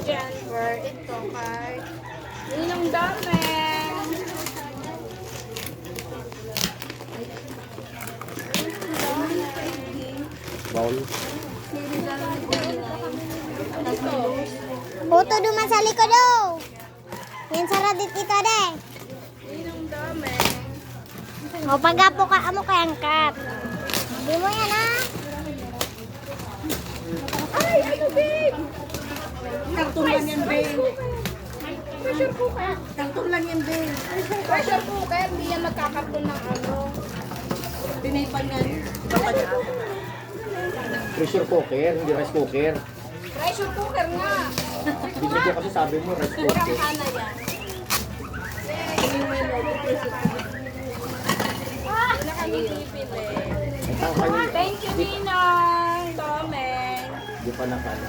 Jennifer. Ito kay Ninong Dameng. Bowl. Buto duman sa likod daw. Yan sa radit ito deh. Ninong Dameng. O pagapo ka amo kay angkat. Di mo yan ha. Ay, ano, babe? Karton lang yan, babe. Pressure cooker. Karton lang yan, babe. Pressure cooker. Hindi yan magkakaroon ng ano. Tinipan yan. Iba pa niya. Pressure cooker, hindi rice cooker. Pressure cooker nga. Bibig ko kasi sabi mo rice Murang cooker. kana yan. Nakagigipin eh. Ang tangkay, Thank you, Ninang Dameng. di pa nakano.